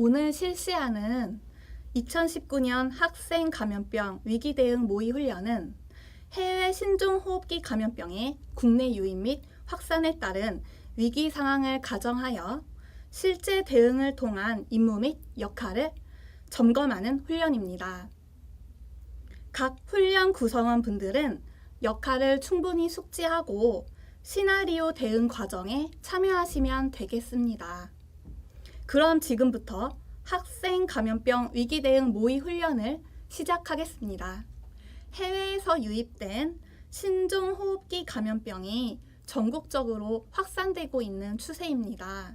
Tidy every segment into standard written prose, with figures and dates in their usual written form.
오늘 실시하는 2019년 학생 감염병 위기 대응 모의 훈련은 해외 신종호흡기 감염병의 국내 유입 및 확산에 따른 위기 상황을 가정하여 실제 대응을 통한 임무 및 역할을 점검하는 훈련입니다. 각 훈련 구성원 분들은 역할을 충분히 숙지하고 시나리오 대응 과정에 참여하시면 되겠습니다. 그럼 지금부터 학생 감염병 위기 대응 모의 훈련을 시작하겠습니다. 해외에서 유입된 신종호흡기 감염병이 전국적으로 확산되고 있는 추세입니다.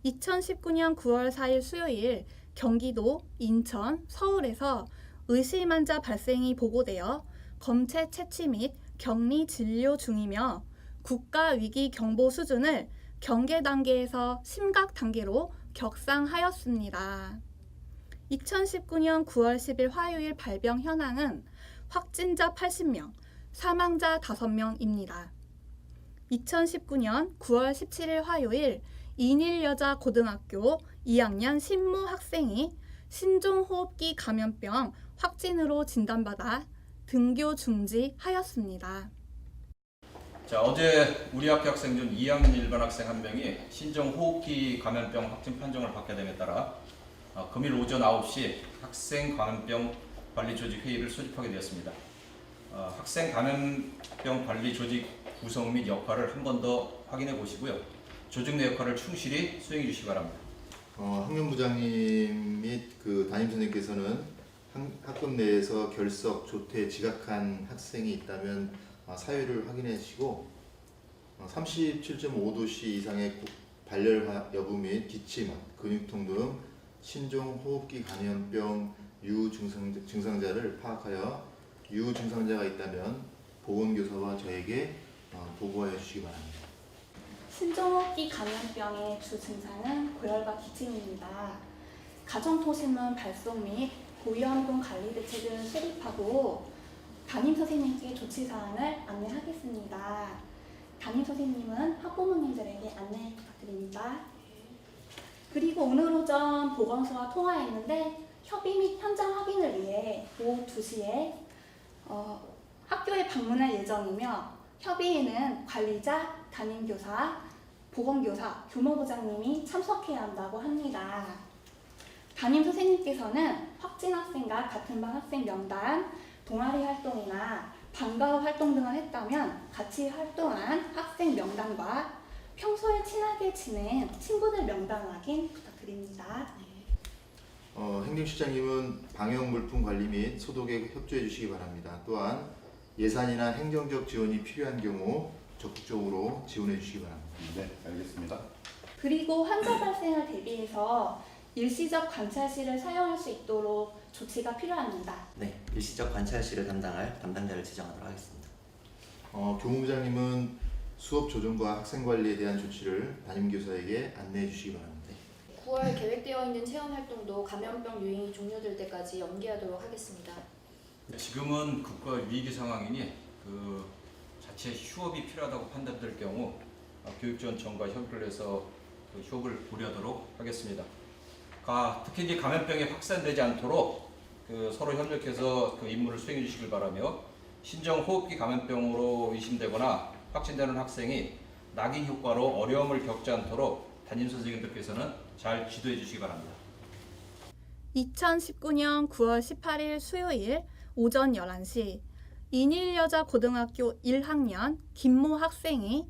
2019년 9월 4일 수요일 경기도, 인천, 서울에서 의심 환자 발생이 보고되어 검체 채취 및 격리 진료 중이며 국가위기 경보 수준을 경계 단계에서 심각 단계로 격상하였습니다. 2019년 9월 10일 화요일 발병 현황은 확진자 80명, 사망자 5명입니다. 2019년 9월 17일 화요일 인일여자 고등학교 2학년 신무 학생이 신종호흡기 감염병 확진으로 진단받아 등교 중지하였습니다. 어제 우리 학교 학생 중 2학년 일반 학생 한 명이 신종호흡기 감염병 확진 판정을 받게 됨에 따라 금일 오전 9시 학생 감염병 관리 조직 회의를 소집하게 되었습니다. 학생 감염병 관리 조직 구성 및 역할을 한 번 더 확인해 보시고요. 조직 내 역할을 충실히 수행해 주시기 바랍니다. 학년부장님 및 담임 선생님께서는 학급 내에서 결석, 조퇴, 지각한 학생이 있다면 사유를 확인해 주시고 37.5도씨 이상의 발열 여부 및 기침, 근육통 등 신종호흡기 감염병 유증상자를 파악하여 유증상자가 있다면 보건교사와 저에게 보고하여 주시기 바랍니다. 신종호흡기 감염병의 주 증상은 고열과 기침입니다. 가정토신문 발송 및 고위험군 관리 대책을 수립하고 담임 선생님께 조치사항을 안내하겠습니다. 담임 선생님은 학부모님들에게 안내 부탁드립니다. 그리고 오늘 오전 보건소와 통화했는데 협의 및 현장 확인을 위해 오후 2시에 학교에 방문할 예정이며 협의에는 관리자, 담임교사, 보건교사, 교무부장님이 참석해야 한다고 합니다. 담임 선생님께서는 확진 학생과 같은 반 학생 명단, 동아리 활동이나 방과후 활동 등을 했다면 같이 활동한 학생 명단과 평소에 친하게 지낸 친구들 명단 확인 부탁드립니다. 행정실장님은 방역물품 관리 및 소독에 협조해 주시기 바랍니다. 또한 예산이나 행정적 지원이 필요한 경우 적극적으로 지원해 주시기 바랍니다. 네, 알겠습니다. 그리고 환자 발생을 대비해서 일시적 관찰실을 사용할 수 있도록 조치가 필요합니다. 네, 일시적 관찰실을 담당할 담당자를 지정하도록 하겠습니다. 교무부장님은 수업 조정과 학생 관리에 대한 조치를 담임교사에게 안내해 주시기 바랍니다. 9월 계획되어 있는 체험 활동도 감염병 유행이 종료될 때까지 연기하도록 하겠습니다. 지금은 국가 위기 상황이니 자체 휴업이 필요하다고 판단될 경우 교육지원청과 협의를 해서 휴업을 고려하도록 하겠습니다. 특히 이제 감염병이 확산되지 않도록 서로 협력해서 임무를 수행해 주시길 바라며 신종호흡기 감염병으로 의심되거나 확진되는 학생이 낙인 효과로 어려움을 겪지 않도록 담임 선생님들께서는 잘 지도해 주시기 바랍니다. 2019년 9월 18일 수요일 오전 11시 인일여자 고등학교 1학년 김모 학생이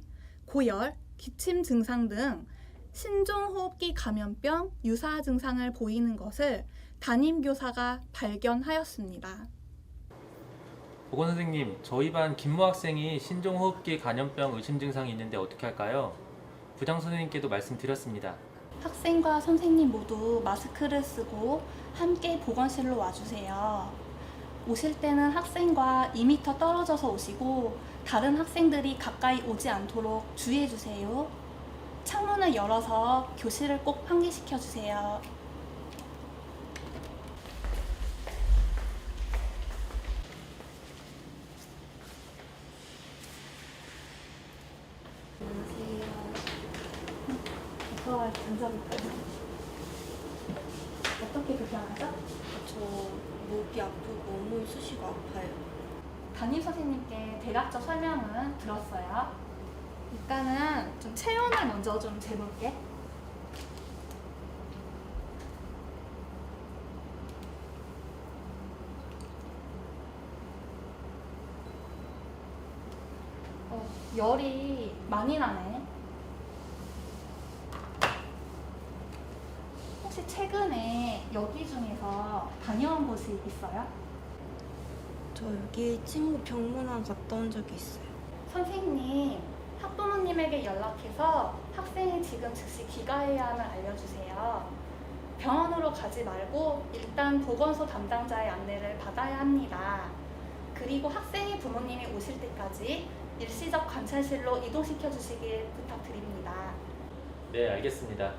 고열, 기침 증상 등 신종호흡기 감염병 유사 증상을 보이는 것을 담임교사가 발견하였습니다. 보건선생님, 저희 반 김모 학생이 신종호흡기 감염병 의심 증상이 있는데 어떻게 할까요? 부장선생님께도 말씀드렸습니다. 학생과 선생님 모두 마스크를 쓰고 함께 보건실로 와주세요. 오실 때는 학생과 2m 떨어져서 오시고 다른 학생들이 가까이 오지 않도록 주의해주세요. 창문을 열어서 교실을 꼭 환기시켜주세요. 안녕하세요. 앉아볼까요? 어떻게 불편하죠? 저 목이 아프고 몸을 쑤시고 아파요. 담임 선생님께 대략적 설명은 들었어요. 일단은 좀 체온을 먼저 좀 재볼게. 열이 많이 나네. 혹시 최근에 여기 중에서 다녀온 곳이 있어요? 저 여기 친구 병문안 갔다 온 적이 있어요. 선생님, 학부모님에게 연락해서 학생이 지금 즉시 귀가해야 함을 알려주세요. 병원으로 가지 말고 일단 보건소 담당자의 안내를 받아야 합니다. 그리고 학생의 부모님이 오실 때까지 일시적 관찰실로 이동시켜 주시길 부탁드립니다. 네, 알겠습니다.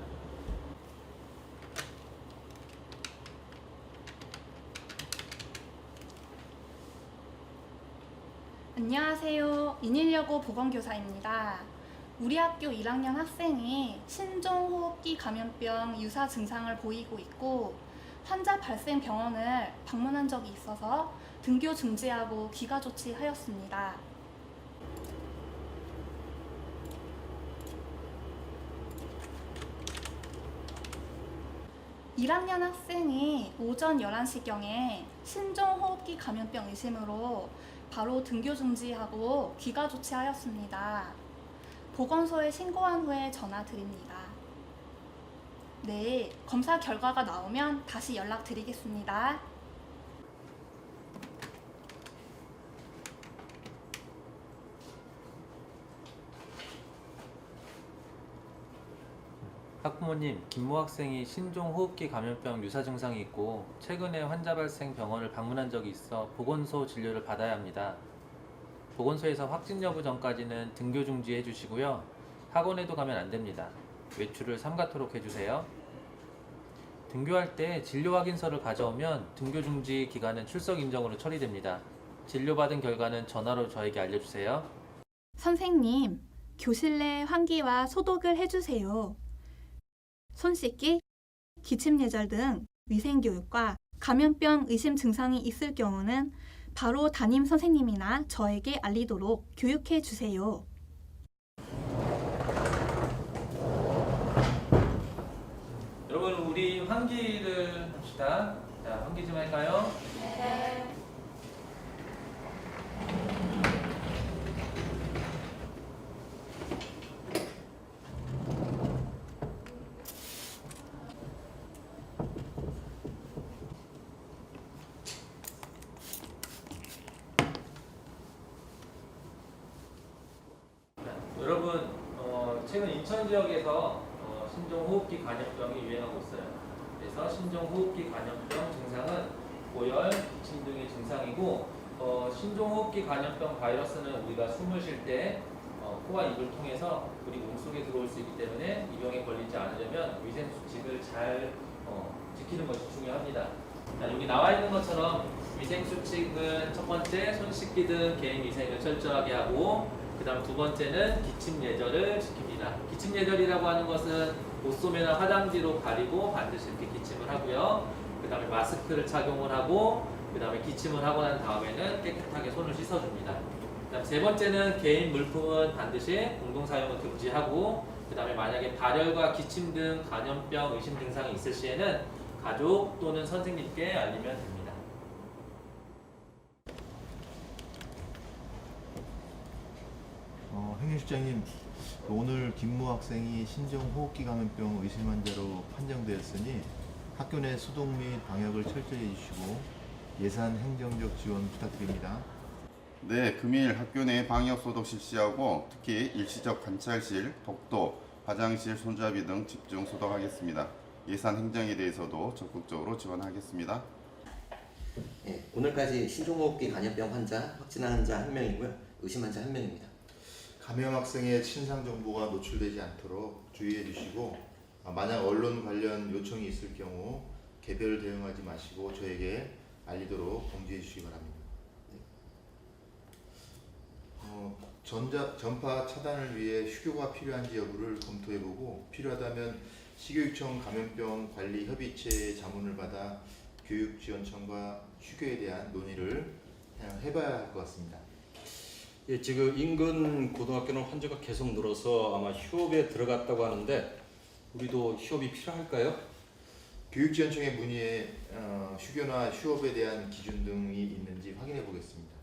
안녕하세요. 인일여고 보건교사입니다. 우리 학교 1학년 학생이 신종호흡기 감염병 유사 증상을 보이고 있고 환자 발생 병원을 방문한 적이 있어서 등교 중지하고 귀가 조치하였습니다. (1학년) 학생이 오전 11시경에 신종호흡기 감염병 의심으로 바로 등교 중지하고 귀가 조치하였습니다. 보건소에 신고한 후에 전화 드립니다. 네, 검사 결과가 나오면 다시 연락드리겠습니다. 학부모님, 김모 학생이 신종호흡기 감염병 유사 증상이 있고 최근에 환자 발생 병원을 방문한 적이 있어 보건소 진료를 받아야 합니다. 보건소에서 확진 여부 전까지는 등교 중지해 주시고요. 학원에도 가면 안 됩니다. 외출을 삼가토록 해주세요. 등교할 때 진료 확인서를 가져오면 등교 중지 기간은 출석 인정으로 처리됩니다. 진료받은 결과는 전화로 저에게 알려주세요. 선생님, 교실 내 환기와 소독을 해주세요. 손 씻기, 기침 예절 등 위생교육과 감염병 의심 증상이 있을 경우는 바로 담임 선생님이나 저에게 알리도록 교육해 주세요. 여러분, 우리 환기를 합시다. 자, 환기 좀 할까요? 네. 여러분, 최근 인천 지역에서 신종호흡기 감염병이 유행하고 있어요. 그래서 신종호흡기 감염병 증상은 고열, 기침 등의 증상이고 신종호흡기 감염병 바이러스는 우리가 숨을 쉴 때 코와 입을 통해서 우리 몸속에 들어올 수 있기 때문에 이 병에 걸리지 않으려면 위생 수칙을 잘 지키는 것이 중요합니다. 자, 여기 나와 있는 것처럼 위생 수칙은 첫 번째, 손 씻기 등 개인 위생을 철저하게 하고 그 다음 두 번째는 기침 예절을 지킵니다. 기침 예절이라고 하는 것은 옷소매나 화장지로 가리고 반드시 이렇게 기침을 하고요. 그 다음에 마스크를 착용을 하고 그 다음에 기침을 하고 난 다음에는 깨끗하게 손을 씻어줍니다. 그 다음 세 번째는 개인 물품은 반드시 공동 사용을 금지하고 그 다음에 만약에 발열과 기침 등 감염병 의심 증상이 있을 시에는 가족 또는 선생님께 알리면 됩니다. 행정실장님, 오늘 김모 학생이 신종호흡기 감염병 의심 환자로 판정되었으니 학교 내 소독 및 방역을 철저히 해주시고 예산 행정적 지원 부탁드립니다. 네, 금일 학교 내 방역 소독 실시하고 특히 일시적 관찰실, 복도, 화장실, 손잡이 등 집중 소독하겠습니다. 예산 행정에 대해서도 적극적으로 지원하겠습니다. 예, 오늘까지 신종호흡기 감염병 환자 확진한 환자 1명이고요. 의심 환자 1명입니다. 감염 학생의 신상 정보가 노출되지 않도록 주의해 주시고 만약 언론 관련 요청이 있을 경우 개별 대응하지 마시고 저에게 알리도록 공지해 주시기 바랍니다. 전파 차단을 위해 휴교가 필요한지 여부를 검토해보고 필요하다면 시교육청 감염병 관리 협의체 자문을 받아 교육지원청과 휴교에 대한 논의를 해봐야 할 것 같습니다. 예, 지금 인근 고등학교는 환자가 계속 늘어서 아마 휴업에 들어갔다고 하는데 우리도 휴업이 필요할까요? 교육지원청의 문의에 휴교나 휴업에 대한 기준 등이 있는지 확인해 보겠습니다.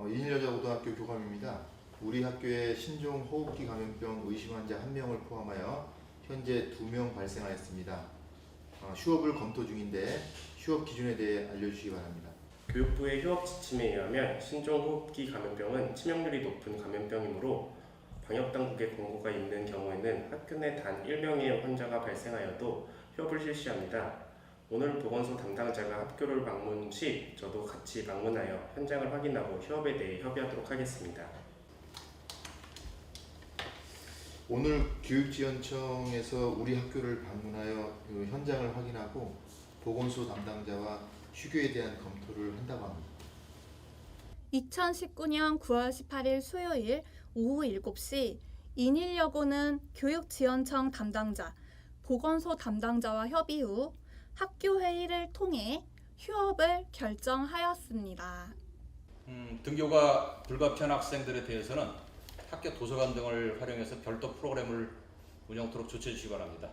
인일여자고등학교 교감입니다. 우리 학교에 신종호흡기 감염병 의심 환자 1명을 포함하여 현재 2명 발생하였습니다. 휴업을 검토 중인데 휴업 기준에 대해 알려주시기 바랍니다. 교육부의 휴업 지침에 의하면 신종호흡기 감염병은 치명률이 높은 감염병이므로 방역당국의 권고가 있는 경우에는 학교 내 단 1명의 환자가 발생하여도 휴업을 실시합니다. 오늘 보건소 담당자가 학교를 방문 시 저도 같이 방문하여 현장을 확인하고 휴업에 대해 협의하도록 하겠습니다. 오늘 교육지원청에서 우리 학교를 방문하여 그 현장을 확인하고 보건소 담당자와 휴교에 대한 검토를 한다고 합니다. 2019년 9월 18일 수요일 오후 7시 인일여고는 교육지원청 담당자, 보건소 담당자와 협의 후 학교 회의를 통해 휴업을 결정하였습니다. 등교가 불가피한 학생들에 대해서는 학교 도서관 등을 활용해서 별도 프로그램을 운영토록 조치해 주시기 바랍니다.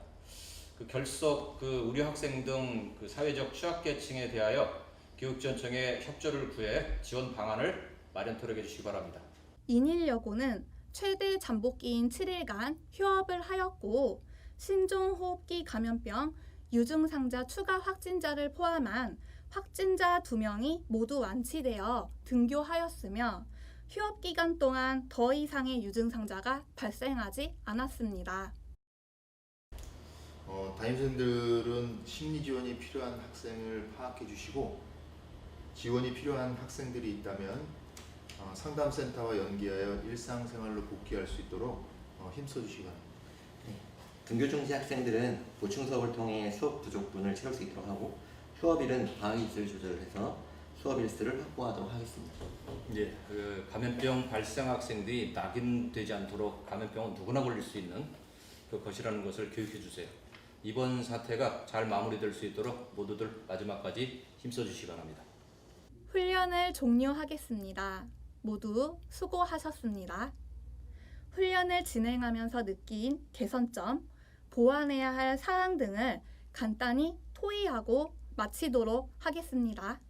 우리 학생 등 사회적 취약계층에 대하여 교육지원청에 협조를 구해 지원 방안을 마련토록 해주시기 바랍니다. 인일여고는 최대 잠복기인 7일간 휴업을 하였고 신종호흡기 감염병 유증상자 추가 확진자를 포함한 확진자 2명이 모두 완치되어 등교하였으며 휴업 기간 동안 더 이상의 유증상자가 발생하지 않았습니다. 담임선생들은 심리 지원이 필요한 학생을 파악해 주시고 지원이 필요한 학생들이 있다면 상담센터와 연계하여 일상생활로 복귀할 수 있도록 힘써 주시기 바랍니다. 등교 중지 학생들은 보충 수업을 통해 수업 부족분을 채울 수 있도록 하고 휴업일은 방학일수를 조절해서 수업일수를 확보하도록 하겠습니다. 예, 감염병 발생 학생들이 낙인되지 않도록 감염병은 누구나 걸릴 수 있는 것이라는 것을 교육해 주세요. 이번 사태가 잘 마무리될 수 있도록 모두들 마지막까지 힘써 주시기 바랍니다. 훈련을 종료하겠습니다. 모두 수고하셨습니다. 훈련을 진행하면서 느낀 개선점, 보완해야 할 사항 등을 간단히 토의하고 마치도록 하겠습니다.